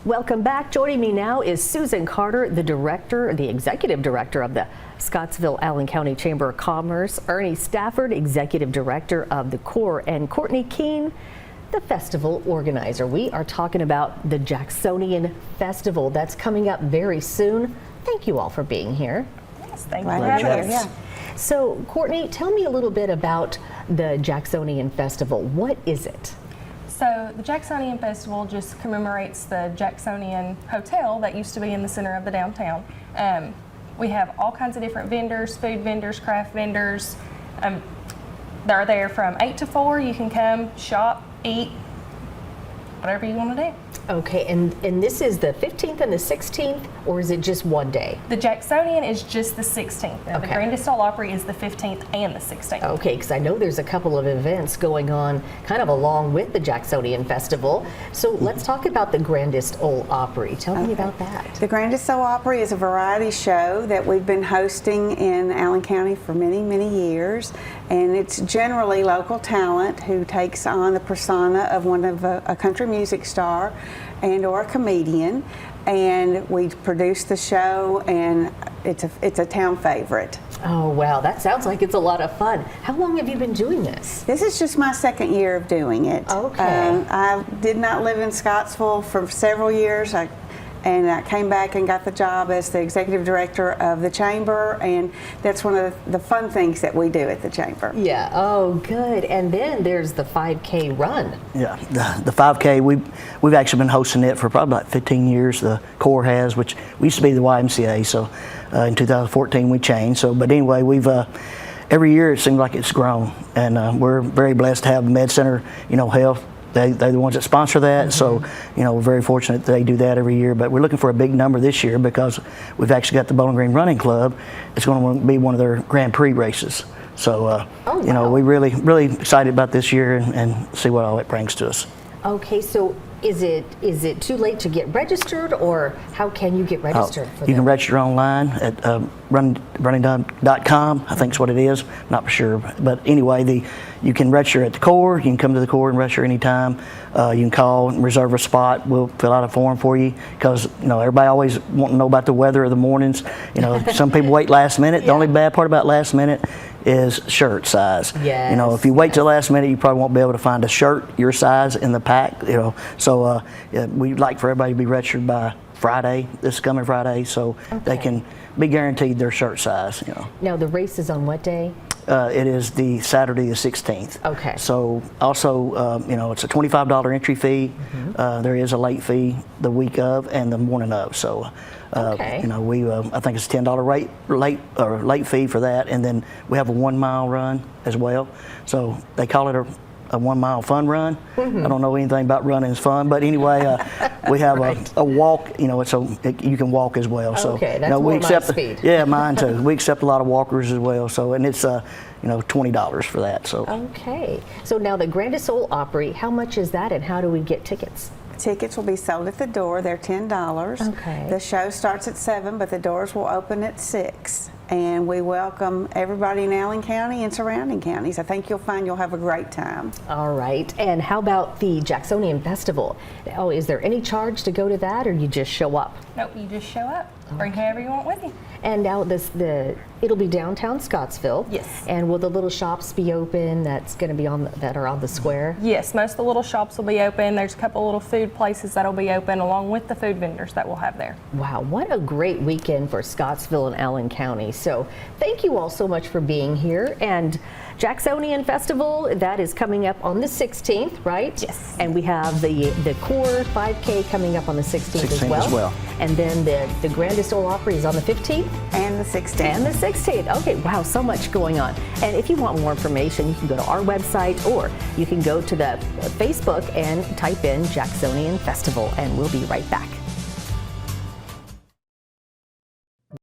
Welcome back. Joining me now is Susan Carter, the executive director of the Scottsville-Allen County Chamber of Commerce, Ernie Stafford, executive director of the Corps, and Courtney Keene, the festival organizer. We are talking about the Jacksonian Festival that's coming up very soon. Thank you all for being here. Yes, thank you for having us. Yeah. So, Courtney, tell me a little bit about the Jacksonian Festival. What is it? So the Jacksonian Festival just commemorates the Jacksonian Hotel that used to be in the center of the downtown. We have all kinds of different vendors, food vendors, craft vendors. They're there from 8 to 4. You can come, shop, eat, whatever you want to do. Okay, and this is the 15th and the 16th, or is it just one day? The Jacksonian is just the 16th. Now, okay. The Grandest Ole Opry is the 15th and the 16th. Okay, because I know there's a couple of events going on kind of along with the Jacksonian Festival. So let's talk about the Grandest Ole Opry. Tell me about that. The Grandest Ole Opry is a variety show that we've been hosting in Allen County for many, many years. And it's generally local talent who takes on the persona of one of a country music star and or a comedian, and we produce the show, and it's a town favorite. Oh wow, that sounds like it's a lot of fun. How long have you been doing this? This is just my second year of doing it. Okay. I did not live in Scottsville for several years. And I came back and got the job as the executive director of the chamber, and that's one of the fun things that we do at the chamber. Yeah, oh good. And then there's the 5K run. Yeah, the 5K, we've actually been hosting it for probably about 15 years. The Corps has, which we used to be the YMCA, so in 2014 we changed. So, but anyway, we've every year it seems like it's grown, and we're very blessed to have Med Center, Health. They're the ones that sponsor that, so we're very fortunate that they do that every year. But we're looking for a big number this year because we've actually got the Bowling Green Running Club. It's going to be one of their Grand Prix races. So, wow. we're really excited about this year and see what all it brings to us. Okay, so is it too late to get registered, or how can you get registered for You can register online at running.com, I think is what it is. Not for sure, but anyway, you can register at the Corps. You can come to the Corps and register anytime. You can call and reserve a spot. We'll fill out a form for you because everybody always want to know about the weather of the mornings. Some people wait last minute. Yeah. The only bad part about last minute is shirt size. Yes, if you wait till last minute, you probably won't be able to find a shirt your size in the pack. So we'd like for everybody to be registered by Friday, this coming Friday, so they can be guaranteed their shirt size. Now the race is on what day? It is the Saturday the 16th. Okay. So also, it's a $25 entry fee. There is a late fee the week of and the morning of. So, okay. I think it's a $10 late fee for that, and then we have a 1 mile run as well. So they call it a 1 mile fun run. I don't know anything about running is fun, but anyway, we have a walk. You can walk as well. So okay, that's more my speed. Yeah, mine too. We accept a lot of walkers as well. So, and it's $20 for that. So okay. So now the Grandest Ole Opry, how much is that, and how do we get tickets? Tickets will be sold at the door. They're $10. Okay. The show starts at 7, but the doors will open at 6. And we welcome everybody in Allen County and surrounding counties. I think you'll find you'll have a great time. All right. And how about the Jacksonian Festival? Oh, is there any charge to go to that, or you just show up? Nope, you just show up. Bring whoever you want with you. And now it'll be downtown Scottsville. Yes. And will the little shops be open that are on the square? Yes, most of the little shops will be open. There's a couple little food places that'll be open along with the food vendors that we'll have there. Wow, what a great weekend for Scottsville and Allen County. So thank you all so much for being here. And Jacksonian Festival, that is coming up on the 16th, right? Yes. And we have the Corps 5K coming up on the 16th as well. And then the Grandest Ole Opry is on the 15th? And the 16th. And the 16th. Okay, wow, so much going on. And if you want more information, you can go to our website, or you can go to the Facebook and type in Jacksonian Festival, and we'll be right back.